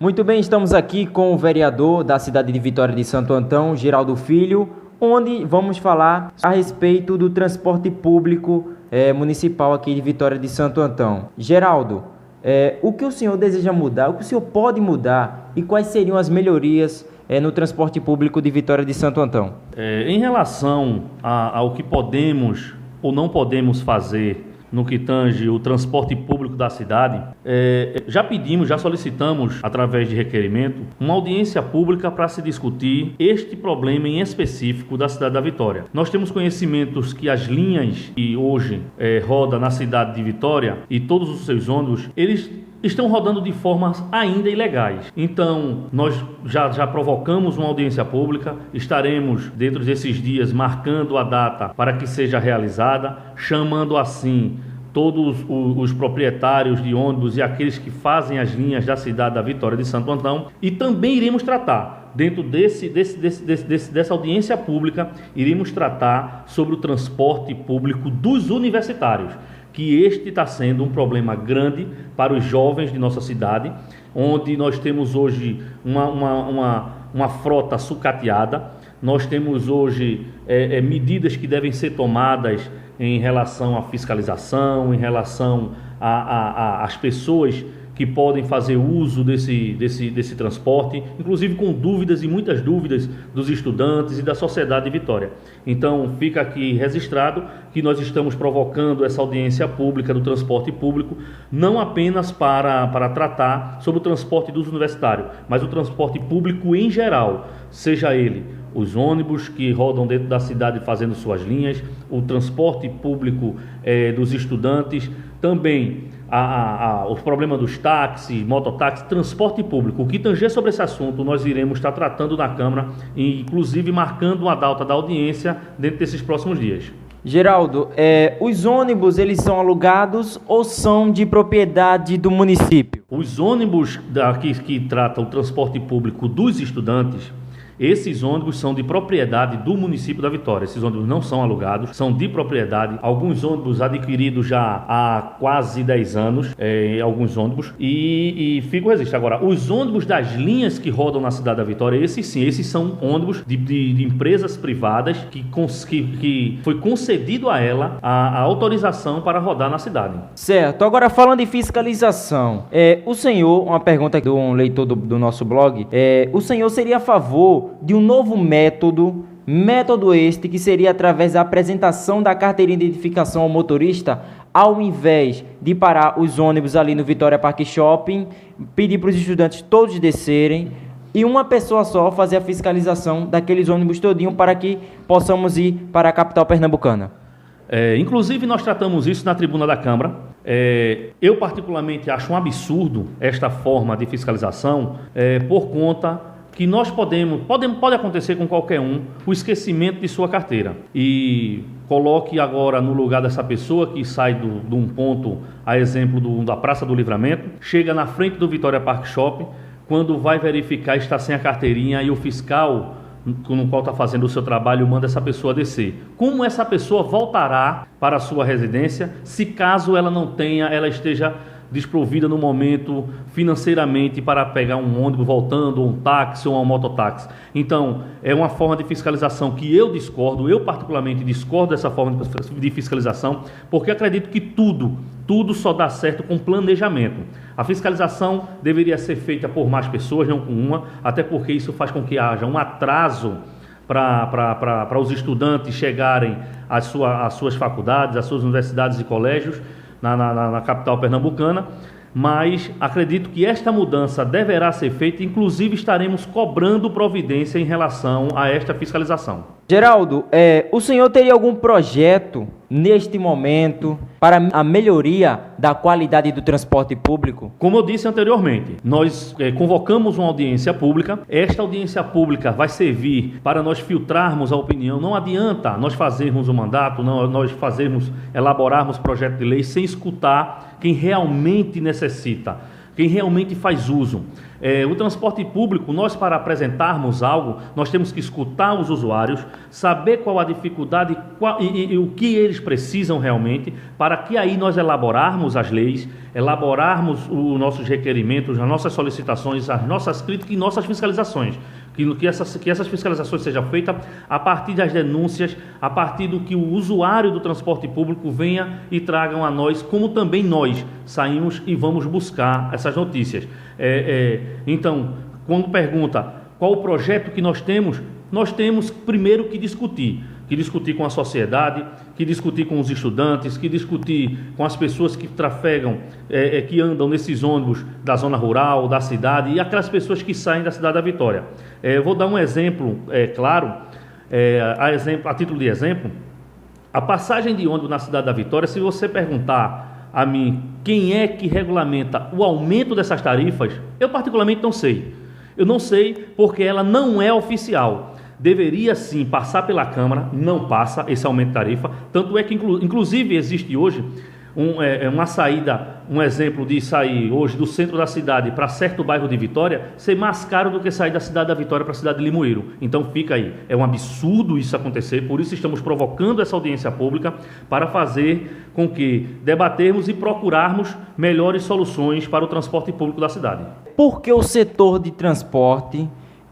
Muito bem, estamos aqui com o vereador da cidade de Vitória de Santo Antão, Geraldo Filho, onde vamos falar a respeito do transporte público municipal aqui de Vitória de Santo Antão. Geraldo, o que o senhor deseja mudar, o que o senhor pode mudar e quais seriam as melhorias no transporte público de Vitória de Santo Antão? Em relação ao que podemos ou não podemos fazer no que tange o transporte público da cidade, já solicitamos, através de requerimento, uma audiência pública para se discutir este problema em específico da cidade da Vitória. Nós temos conhecimentos que as linhas que hoje rodam na cidade de Vitória e todos os seus ônibus, eles estão rodando de formas ainda ilegais. Então, nós já provocamos uma audiência pública, estaremos dentro desses dias marcando a data para que seja realizada, chamando assim todos os proprietários de ônibus e aqueles que fazem as linhas da cidade da Vitória de Santo Antão, e também iremos tratar, dentro dessa audiência pública, iremos tratar sobre o transporte público dos universitários, que este está sendo um problema grande para os jovens de nossa cidade, onde nós temos hoje uma frota sucateada. Nós temos hoje medidas que devem ser tomadas em relação à fiscalização, em relação às pessoas que podem fazer uso desse transporte, inclusive com dúvidas e muitas dúvidas dos estudantes e da sociedade de Vitória. Então, fica aqui registrado que nós estamos provocando essa audiência pública do transporte público, não apenas para tratar sobre o transporte dos universitários, mas o transporte público em geral, seja ele os ônibus que rodam dentro da cidade fazendo suas linhas, o transporte público dos estudantes, também o problema dos táxis, mototáxis, transporte público. O que tanger sobre esse assunto nós iremos estar tratando na Câmara, e inclusive marcando uma data da audiência dentro desses próximos dias. Geraldo, os ônibus eles são alugados ou são de propriedade do município? Os ônibus que tratam o transporte público dos estudantes, esses ônibus são de propriedade do município da Vitória. Esses ônibus não são alugados, são de propriedade. Alguns ônibus adquiridos já há quase 10 anos, alguns ônibus, e fica o registro. Agora, os ônibus das linhas que rodam na cidade da Vitória, esses sim, esses são ônibus de empresas privadas que foi concedido a ela a autorização para rodar na cidade. Certo. Agora, falando em fiscalização, o senhor, uma pergunta de um leitor do nosso blog, o senhor seria a favor de um novo método este que seria através da apresentação da carteirinha de identificação ao motorista, ao invés de parar os ônibus ali no Vitória Park Shopping, pedir para os estudantes todos descerem e uma pessoa só fazer a fiscalização daqueles ônibus todinho para que possamos ir para a capital pernambucana? Inclusive nós tratamos isso na tribuna da Câmara. Eu particularmente acho um absurdo esta forma de fiscalização, por conta que nós pode acontecer com qualquer um o esquecimento de sua carteira. E coloque agora no lugar dessa pessoa que sai de um ponto, a exemplo da Praça do Livramento, chega na frente do Vitória Park Shopping, quando vai verificar está sem a carteirinha e o fiscal no qual está fazendo o seu trabalho manda essa pessoa descer. Como essa pessoa voltará para a sua residência se caso ela esteja desprovida no momento financeiramente para pegar um ônibus voltando, ou um táxi ou um mototáxi? Então, é uma forma de fiscalização que eu particularmente discordo dessa forma de fiscalização, porque acredito que tudo só dá certo com planejamento. A fiscalização deveria ser feita por mais pessoas, não com uma, até porque isso faz com que haja um atraso para os estudantes chegarem às suas faculdades, às suas universidades e colégios, na capital pernambucana, mas acredito que esta mudança deverá ser feita, inclusive estaremos cobrando providência em relação a esta fiscalização. Geraldo, o senhor teria algum projeto neste momento para a melhoria da qualidade do transporte público? Como eu disse anteriormente, nós convocamos uma audiência pública. Esta audiência pública vai servir para nós filtrarmos a opinião. Não adianta nós fazermos o mandato, nós elaborarmos projeto de lei sem escutar quem realmente necessita. quem realmente faz uso. O transporte público, nós para apresentarmos algo, nós temos que escutar os usuários, saber qual a dificuldade e o que eles precisam realmente, para que aí nós elaborarmos as leis, elaborarmos os nossos requerimentos, as nossas solicitações, as nossas críticas e nossas fiscalizações. Que essas fiscalizações sejam feitas a partir das denúncias, a partir do que o usuário do transporte público venha e tragam a nós, como também nós saímos e vamos buscar essas notícias. Então, quando pergunta qual o projeto que nós temos primeiro que discutir com a sociedade, que discutir com os estudantes, que discutir com as pessoas que trafegam, que andam nesses ônibus da zona rural, da cidade e aquelas pessoas que saem da cidade da Vitória. Vou dar um exemplo claro, a título de exemplo, a passagem de ônibus na cidade da Vitória, se você perguntar a mim quem é que regulamenta o aumento dessas tarifas, eu particularmente não sei. Eu não sei porque ela não é oficial. Deveria sim passar pela Câmara, não passa esse aumento de tarifa, tanto é que inclusive existe hoje uma saída, um exemplo de sair hoje do centro da cidade para certo bairro de Vitória, ser mais caro do que sair da cidade da Vitória para a cidade de Limoeiro. Então fica aí, é um absurdo isso acontecer, por isso estamos provocando essa audiência pública para fazer com que debatermos e procurarmos melhores soluções para o transporte público da cidade. Por que o setor de transporte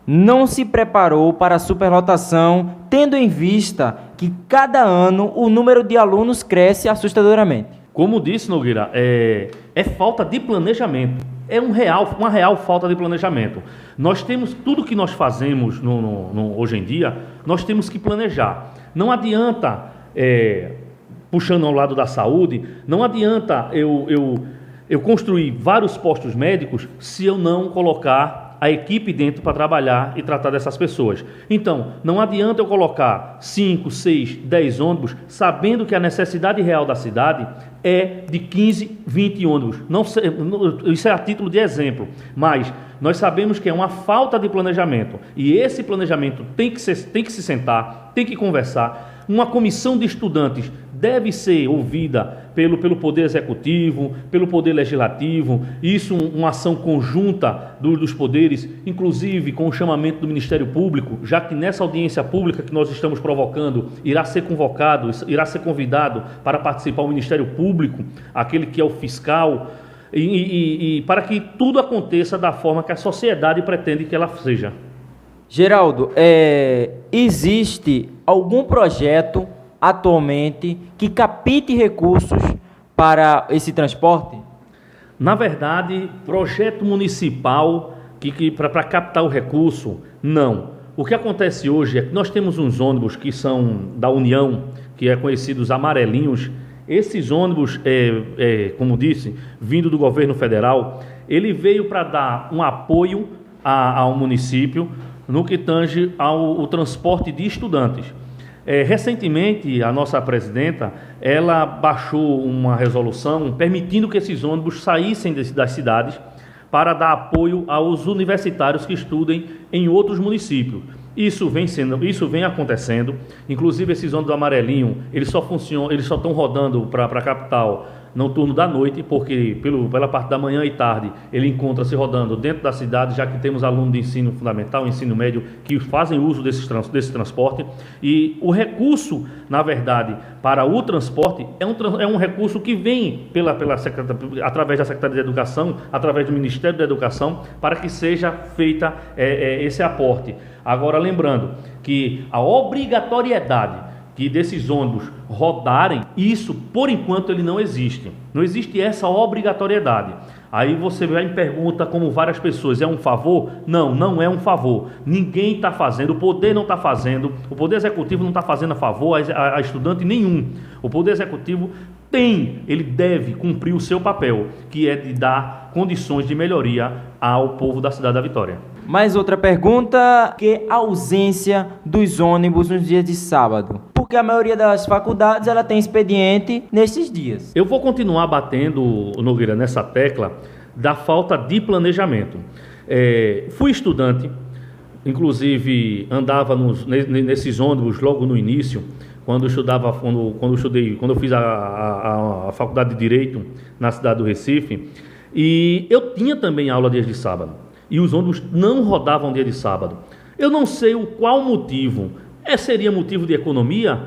não se preparou para a superlotação, tendo em vista que cada ano o número de alunos cresce assustadoramente? Como disse, Nogueira, é falta de planejamento. Uma real falta de planejamento. Nós temos tudo que nós fazemos hoje em dia, nós temos que planejar. Não adianta, puxando ao lado da saúde, não adianta eu construir vários postos médicos se eu não colocar a equipe dentro para trabalhar e tratar dessas pessoas. Então, não adianta eu colocar 5, 6, 10 ônibus, sabendo que a necessidade real da cidade é de 15, 20 ônibus. Isso é a título de exemplo, mas nós sabemos que é uma falta de planejamento, e esse planejamento tem que se sentar, tem que conversar. Uma comissão de estudantes deve ser ouvida pelo Poder Executivo, pelo Poder Legislativo, isso uma ação conjunta dos poderes, inclusive com o chamamento do Ministério Público, já que nessa audiência pública que nós estamos provocando, irá ser convidado para participar o Ministério Público, aquele que é o fiscal, e para que tudo aconteça da forma que a sociedade pretende que ela seja. Geraldo, existe algum projeto atualmente que capte recursos para esse transporte? Na verdade, projeto municipal para captar o recurso, não. O que acontece hoje é que nós temos uns ônibus que são da União, que é conhecidos amarelinhos. Esses ônibus, como disse, vindo do governo federal, ele veio para dar um apoio ao município no que tange ao transporte de estudantes. Recentemente, a nossa presidenta, ela baixou uma resolução permitindo que esses ônibus saíssem das cidades para dar apoio aos universitários que estudem em outros municípios. Isso vem acontecendo. Inclusive, esses ônibus amarelinho, eles só estão rodando para a capital no turno da noite, porque pela parte da manhã e tarde ele encontra-se rodando dentro da cidade, já que temos alunos de ensino fundamental, ensino médio, que fazem uso desse transporte. E o recurso, na verdade, para o transporte é um recurso que vem através da Secretaria de Educação, através do Ministério da Educação, para que seja feita esse aporte. Agora, lembrando que a obrigatoriedade que desses ônibus rodarem, isso, por enquanto, ele não existe. Não existe essa obrigatoriedade. Aí você vai e pergunta, como várias pessoas, é um favor? Não, não é um favor. Ninguém está fazendo, o poder não está fazendo, o Poder Executivo não está fazendo a favor a estudante nenhum. O Poder Executivo ele deve cumprir o seu papel, que é de dar condições de melhoria ao povo da cidade da Vitória. Mais outra pergunta, que a ausência dos ônibus nos dias de sábado? Porque a maioria das faculdades ela tem expediente nesses dias. Eu vou continuar batendo, Nogueira, nessa tecla da falta de planejamento. Fui estudante, inclusive andava nesses ônibus logo no início, quando eu fiz a faculdade de Direito na cidade do Recife. E eu tinha também aula dias de sábado, e os ônibus não rodavam dia de sábado. Eu não sei qual motivo. Seria motivo de economia,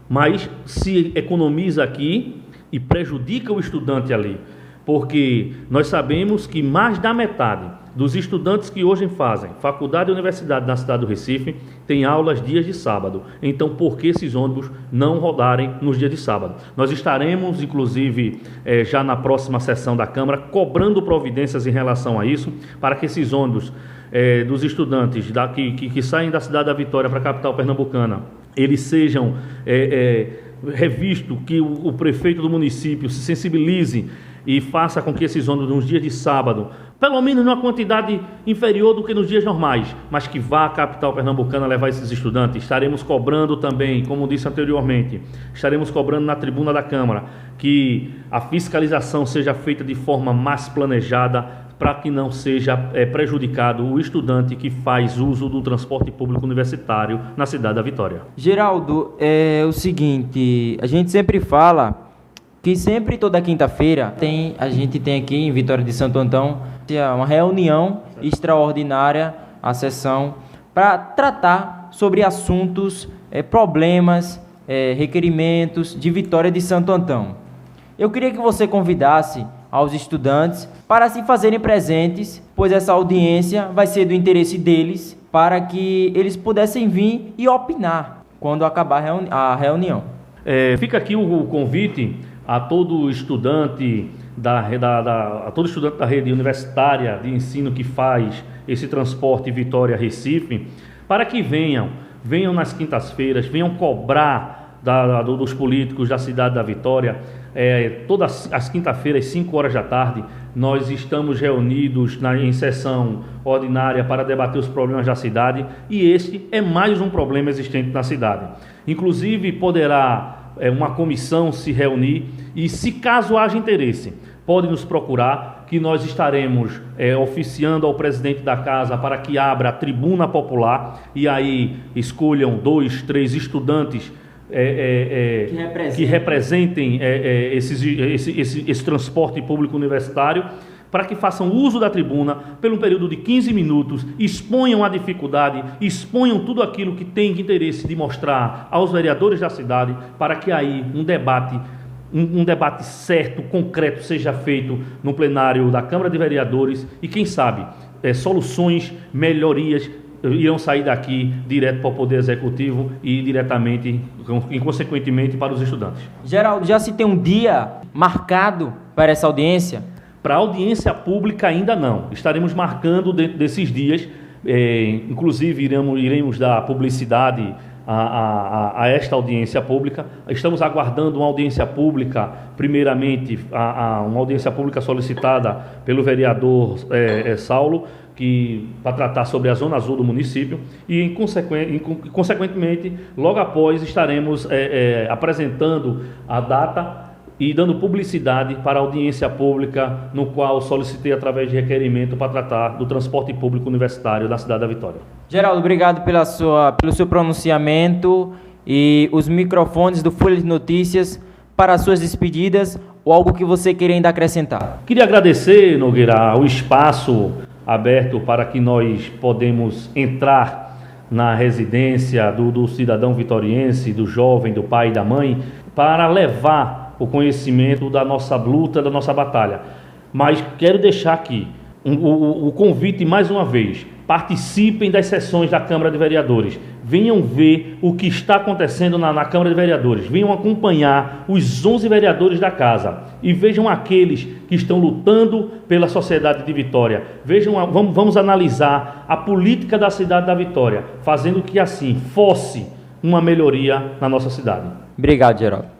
mas se economiza aqui e prejudica o estudante ali, porque nós sabemos que mais da metade dos estudantes que hoje fazem faculdade e universidade na cidade do Recife tem aulas dias de sábado. Então, por que esses ônibus não rodarem nos dias de sábado? Nós estaremos, inclusive, já na próxima sessão da Câmara, cobrando providências em relação a isso, para que esses ônibus dos estudantes que saem da cidade da Vitória para a capital pernambucana, eles sejam revistos, que o prefeito do município se sensibilize e faça com que esses ônibus nos dias de sábado, pelo menos numa quantidade inferior do que nos dias normais, mas que vá à capital pernambucana levar esses estudantes. Estaremos cobrando também, como disse anteriormente, estaremos cobrando na tribuna da Câmara que a fiscalização seja feita de forma mais planejada, para que não seja prejudicado o estudante que faz uso do transporte público universitário na cidade da Vitória. Geraldo, é o seguinte, a gente sempre fala que sempre toda quinta-feira a gente tem aqui em Vitória de Santo Antão uma reunião extraordinária, a sessão, para tratar sobre assuntos, problemas, requerimentos de Vitória de Santo Antão. Eu queria que você convidasse aos estudantes para se fazerem presentes, pois essa audiência vai ser do interesse deles, para que eles pudessem vir e opinar quando acabar a reunião. Fica aqui o convite a todo estudante a todo estudante da rede universitária de ensino que faz esse transporte Vitória-Recife, para que venham nas quintas-feiras, venham cobrar dos políticos da cidade da Vitória. Todas as quintas-feiras, 5 horas da tarde, nós estamos reunidos em sessão ordinária para debater os problemas da cidade, e este é mais um problema existente na cidade. Inclusive, poderá uma comissão se reunir e, se caso haja interesse, pode nos procurar, que nós estaremos oficiando ao presidente da casa para que abra a tribuna popular, e aí escolham 2, 3 estudantes que representem esse transporte público universitário, para que façam uso da tribuna pelo período de 15 minutos, exponham a dificuldade, exponham tudo aquilo que tem interesse de mostrar aos vereadores da cidade, para que aí um debate certo, concreto, seja feito no plenário da Câmara de Vereadores, e quem sabe soluções, melhorias irão sair daqui direto para o Poder Executivo e diretamente e consequentemente para os estudantes. Geraldo, já se tem um dia marcado para essa audiência? Para a audiência pública ainda não. Estaremos marcando dentro desses dias, inclusive iremos dar publicidade a esta audiência pública. Estamos aguardando uma audiência pública, primeiramente uma audiência pública solicitada pelo vereador Saulo, para tratar sobre a Zona Azul do município, e consequentemente, logo após estaremos apresentando a data e dando publicidade para a audiência pública, no qual solicitei através de requerimento para tratar do transporte público universitário da cidade da Vitória. Geraldo, obrigado pelo seu pronunciamento, e os microfones do Folha de Notícias para as suas despedidas, ou algo que você queira ainda acrescentar. Queria agradecer, Nogueira, o espaço aberto para que nós podemos entrar na residência do cidadão vitoriense, do jovem, do pai e da mãe, para levar o conhecimento da nossa luta, da nossa batalha. Mas quero deixar aqui o convite mais uma vez: participem das sessões da Câmara de Vereadores, venham ver o que está acontecendo na Câmara de Vereadores, venham acompanhar os 11 vereadores da casa e vejam aqueles que estão lutando pela sociedade de Vitória. Vamos analisar a política da cidade da Vitória, fazendo que assim fosse uma melhoria na nossa cidade. Obrigado, Geraldo.